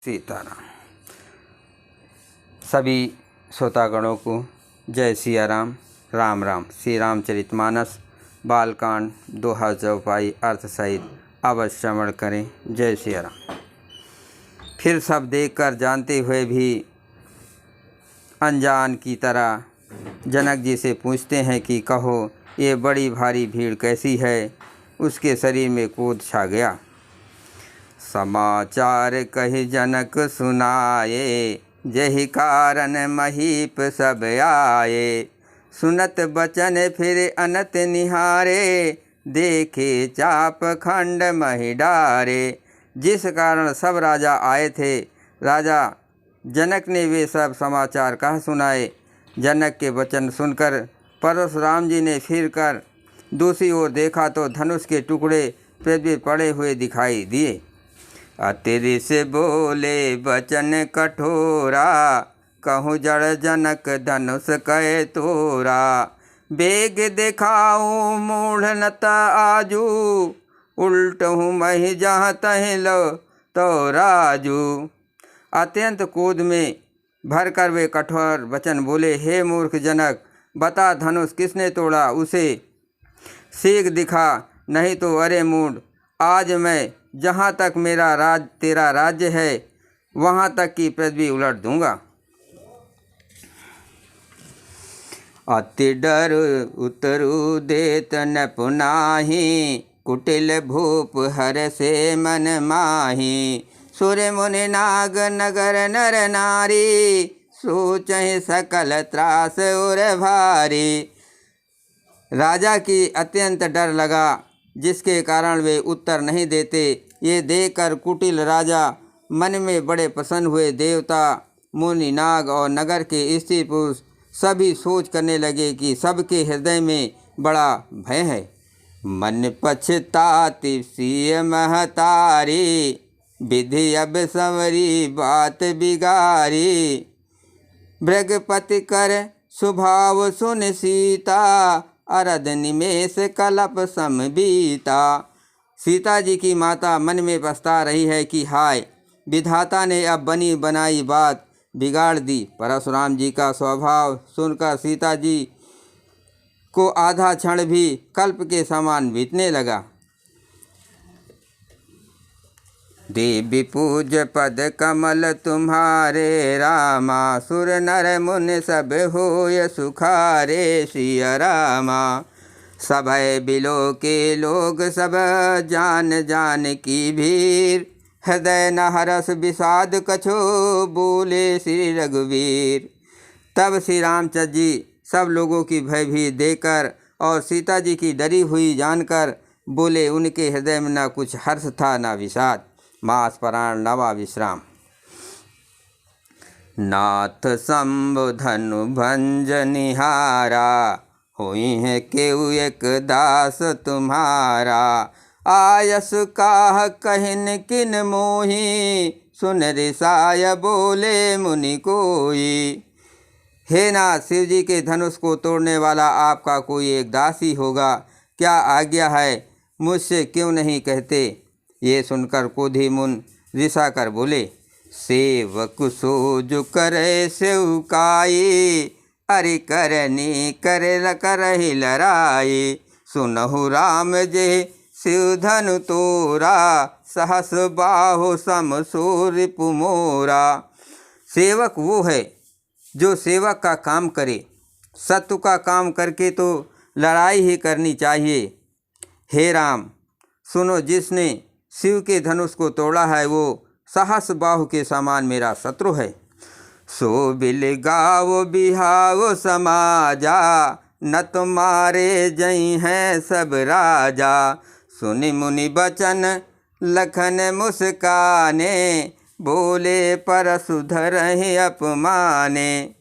सीताराम। सभी श्रोतागणों को जय सिया राम, राम राम। श्री रामचरितमानस बालकांड दोहा चौपाई अर्थ सहित अवश्य श्रवण करें। जय सिया राम। फिर सब देखकर जानते हुए भी अनजान की तरह जनक जी से पूछते हैं कि कहो ये बड़ी भारी भीड़ कैसी है। उसके शरीर में क्रोध छा गया। समाचार कहि जनक सुनाए, जहि कारण महीप सब आए। सुनत बचन फिर अनत निहारे, देखे चाप खंड महि डारे। जिस कारण सब राजा आए थे, राजा जनक ने वे सब समाचार कह सुनाए। जनक के वचन सुनकर परशुराम जी ने फिर कर दूसरी ओर देखा तो धनुष के टुकड़े पृथ्वी पड़े हुए दिखाई दिए। अतिरि से बोले वचन कठोरा, कहूँ जड़ जनक धनुष कहे तोरा। बेग दिखाऊँ मूढ़ नत आजू, उल्ट हूँ मही जहाँ तह लो तो राजू। अत्यंत क्रोध में भरकर वे कठोर वचन बोले, हे मूर्ख जनक, बता धनुष किसने तोड़ा, उसे सीख दिखा, नहीं तो अरे मूढ़, आज मैं जहाँ तक तेरा राज्य है वहाँ तक की पृथ्वी उलट दूंगा। अति डर उतरु देत न पुनाही, कुटिल भूप हर से मन माही। सूर्य मुनि नाग नगर नर नारी, सोचहि सकल त्रास उर भारी। राजा की अत्यंत डर लगा, जिसके कारण वे उत्तर नहीं देते। ये देखकर कुटिल राजा मन में बड़े प्रसन्न हुए। देवता मुनि नाग और नगर के स्त्री पुरुष सभी सोच करने लगे कि सबके हृदय में बड़ा भय है। मन पछताति सिय महतारी, विधि अब संवरी बात बिगारी। भृगपति कर स्वभाव सुन सीता, अरद निमेष कलप सम बीता। सीता जी की माता मन में पछता रही है कि हाय, विधाता ने अब बनी बनाई बात बिगाड़ दी। परशुराम जी का स्वभाव सुनकर सीता जी को आधा क्षण भी कल्प के समान बीतने लगा। देवी पूज पद कमल तुम्हारे रामा, सुर नर मुनि सब होय सुखारे सिया रामा। सभय बिलो के लोग सब जान जान की भीर, हृदय न हरस विषाद कछो बोले श्री रघुवीर। तब श्री रामचंद्र जी सब लोगों की भयभीत देखकर और सीता जी की डरी हुई जानकर बोले। उनके हृदय में न कुछ हर्ष था न विषाद। मास प्राण नवा विश्राम। नाथ शंभु धनु भंज निहारा, हुई है केउ एक दास तुम्हारा। आयस काह कहिन किन मोही, सुन रिसाय बोले मुनि कोई। हे नाथ, शिव जी के धनुष को तोड़ने वाला आपका कोई एक दास ही होगा। क्या आज्ञा है, मुझसे क्यों नहीं कहते। ये सुनकर क्रोधी मुन रिसा कर बोले, सेवक सोजु करे सेवकाई, अरि करनी करे करहि लराई। सुनहु राम जे शिव धनु तोरा, सहस बाहु सम सूर्य पुमोरा। सेवक वो है जो सेवक का काम करे। शत्रु का काम करके तो लड़ाई ही करनी चाहिए। हे राम, सुनो, जिसने शिव के धनुष को तोड़ा है वो सहस बाहु के समान मेरा शत्रु है। सो बिल गाओ बिहाओ समाजा, न तुम्हारे जई हैं सब राजा। सुनि मुनि बचन लखन मुस्काने, बोले परशुधर अपमाने।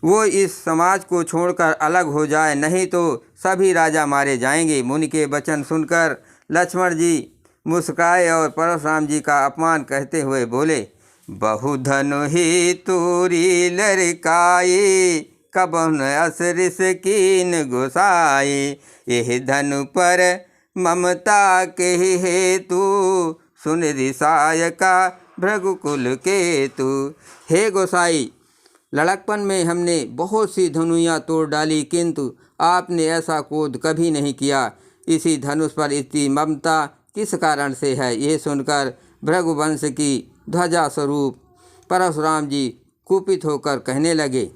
वो इस समाज को छोड़कर अलग हो जाए, नहीं तो सभी राजा मारे जाएंगे। मुनि के वचन सुनकर लक्ष्मण जी मुस्काए और परशुराम जी का अपमान कहते हुए बोले, बहु धनु ही तूरी लड़काई, कबन असरिस कीन गुसाई। यह धनु पर ममता के हेतु, सुन रिसाय का भृगुकुल केतु। हे गोसाई, लड़कपन में हमने बहुत सी धनुइयाँ तोड़ डाली, किंतु आपने ऐसा क्रोध कभी नहीं किया। इसी धनुष पर इतनी ममता किस कारण से है? ये सुनकर भृगुवंश की ध्वजा स्वरूप परशुराम जी कुपित होकर कहने लगे,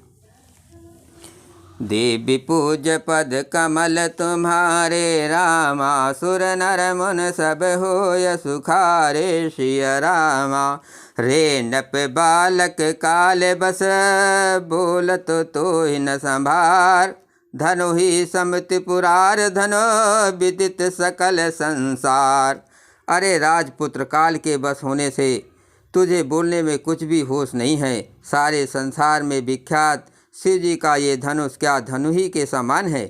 देवी पूज पद कमल तुम्हारे, रामा सुर नर मुन सब होय सुखारे। सिया रामा रे नप बालक काल बस, बोलत तो ही न संभार। धनु ही समति पुरार, धनो विदित सकल संसार। अरे राजपुत्र, काल के बस होने से तुझे बोलने में कुछ भी होश नहीं है। सारे संसार में विख्यात शिव जी का ये धनुष क्या धनु ही के समान है?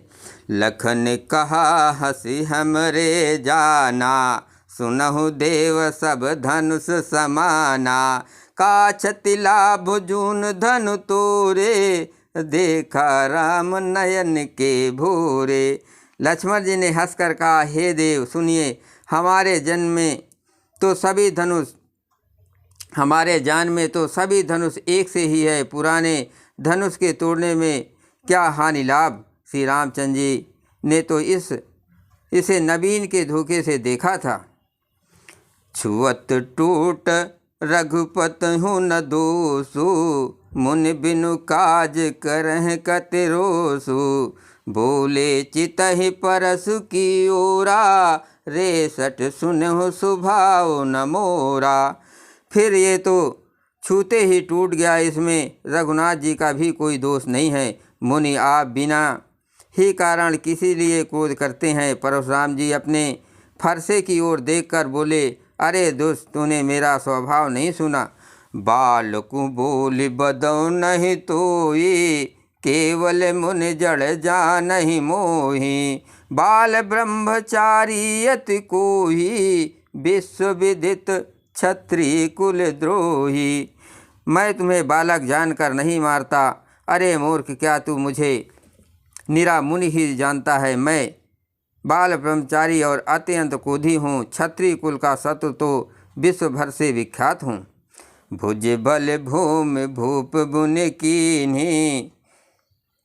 लखन कहा हंसी हमरे जाना, सुनहु देव सब धनुष समाना। काछति लाभ जून धनु तोरे, देखा राम नयन के भोरे। लक्ष्मण जी ने हंसकर कहा, हे देव सुनिए, हमारे जन्म में तो सभी धनुष हमारे जान में तो सभी धनुष एक से ही है। पुराने धनुष के तोड़ने में क्या हानि लाभ? श्री रामचंद्र जी ने तो इसे नवीन के धोखे से देखा था। छुअत टूट रघुपत हूँ न दोषु, मुन बिनु काज करह कत रोसु। बोले चितहि परसु की ओरा, रे सट सुनहु सुभाव न मोरा। फिर ये तो छूते ही टूट गया, इसमें रघुनाथ जी का भी कोई दोष नहीं है। मुनि आप बिना ही कारण किसी लिए क्रोध करते हैं। परशुराम जी अपने फरसे की ओर देखकर बोले, अरे दुष्ट, तूने मेरा स्वभाव नहीं सुना। बालकु बोल बदौ नहीं तोई, केवल मुन जड़ जानहि मोहि। बाल ब्रह्मचारी अति कोही, विश्व विदित क्षत्रिय कुल द्रोही। मैं तुम्हें बालक जानकर नहीं मारता। अरे मूर्ख, क्या तू मुझे निरा मुनि ही जानता है? मैं बाल ब्रह्मचारी और अत्यंत क्रोधी हूँ। क्षत्रिय कुल का शत्रु तो विश्व भर से विख्यात हूँ। भुज बल भूमि भूप बुन कीन्ही,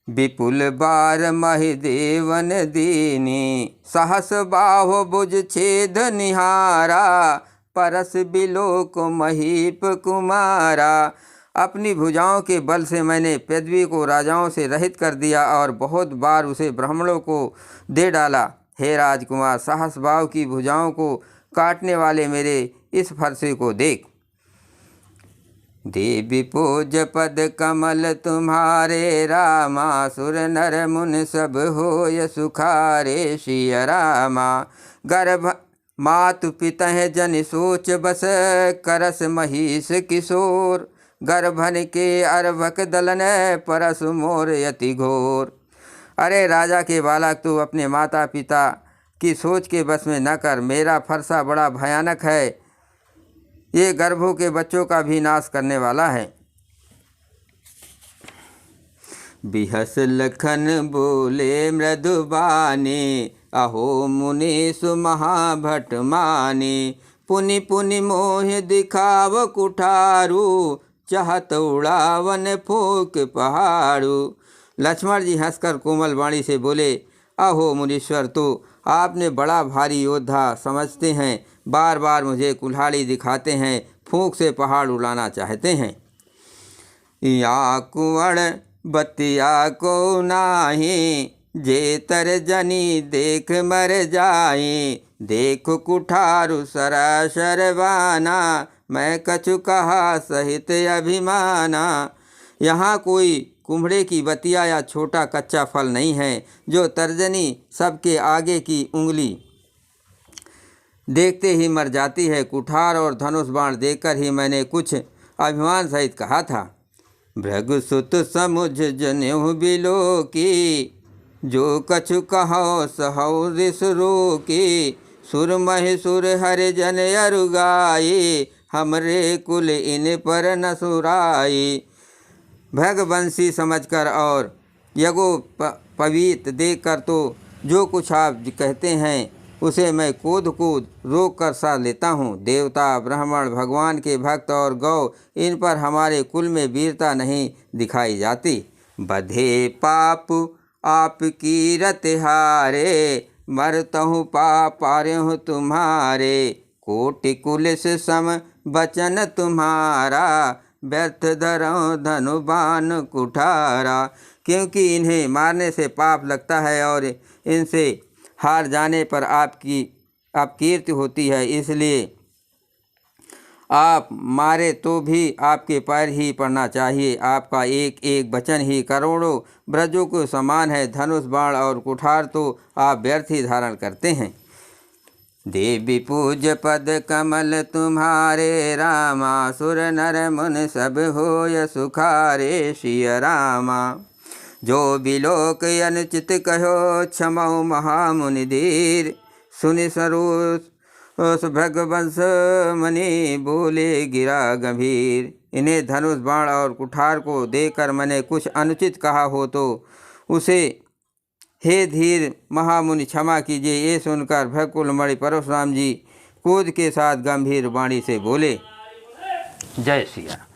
विपुल बार महि देवन दीनी। सहस बाहो भुज छेद निहारा, परस बिलोक महीप कुमारा। अपनी भुजाओं के बल से मैंने पृथ्वी को राजाओं से रहित कर दिया और बहुत बार उसे ब्राह्मणों को दे डाला। हे राजकुमार, सहस बाहु की भुजाओं को काटने वाले मेरे इस फरसे को देख। देवी पूज पद कमल तुम्हारे, रामा सुर नर मुन सब होय सुखारे। सिया रामा गर्भ मातु पितः जन सोच बस, करस महिष किशोर। गर्भन के अर्भक दलन, परसु मोर यति घोर। अरे राजा के बालक, तू अपने माता पिता की सोच के बस में न कर। मेरा फरसा बड़ा भयानक है, ये गर्भों के बच्चों का भी नाश करने वाला है। बिहस लखन बोले मृदुबानी, अहो मुनीषु महाभट मानी। पुनि पुनि मोह दिखाव कुठारू, चाहत उड़ावन फूक पहाड़ू। लक्ष्मण जी हंसकर कोमल वाणी से बोले, अहो मुनीश्वर, तो आपने बड़ा भारी योद्धा समझते हैं, बार बार मुझे कुल्हाड़ी दिखाते हैं, फूंक से पहाड़ उड़ाना चाहते हैं। या कुंवर बतिया को नाही, जे तर जनी देख मर जाई। देखो कुठारु सरासर बाना, मैं कछु कहा सहित अभिमाना। यहाँ कोई कुम्भड़े की बतिया या छोटा कच्चा फल नहीं है, जो तर्जनी सबके आगे की उंगली देखते ही मर जाती है। कुठार और धनुष बाण देखकर ही मैंने कुछ अभिमान सहित कहा था। भृगुसुत समुझ जनेऊ बिलो की, जो कछु कहो सहौ रिस रोकी। सुर महिसुर हर जन अरुगाई, हमरे कुल इन पर न सुराई। भृगवंशी समझकर और यगो पवित देखकर तो जो कुछ आप कहते हैं उसे मैं कूद कूद रोक कर सा लेता हूँ। देवता, ब्राह्मण, भगवान के भक्त और गौ, इन पर हमारे कुल में वीरता नहीं दिखाई जाती। बधे पाप आपकी रत हारे, मरतहु पाप पार्यहु तुम्हारे। कोटि कुलिस सम बचन तुम्हारा, व्यर्थ धरो धनुबान कुठारा। क्योंकि इन्हें मारने से पाप लगता है और इनसे हार जाने पर आपकी अपकीर्ति होती है, इसलिए आप मारे तो भी आपके पैर ही पड़ना चाहिए। आपका एक एक वचन ही करोड़ों ब्रजों को समान है। धनुष, बाण और कुठार तो आप व्यर्थ ही धारण करते हैं। देवी पूज्य पद कमल तुम्हारे, रामा सुर नर मुन सब होय सुखारे। सिय रामा जो बिलोक अनुचित कहो, क्षमौ महामुनि धीर। सुनि सरोस भृगवंश मणि, बोले गिरा गंभीर। इन्हें धनुष, बाण और कुठार को देखकर मैंने कुछ अनुचित कहा हो तो उसे हे धीर महामुनि क्षमा कीजिए। ये सुनकर भृगुकुलमणि परशुराम जी क्रोध के साथ गंभीर वाणी से बोले। जय श्री राम।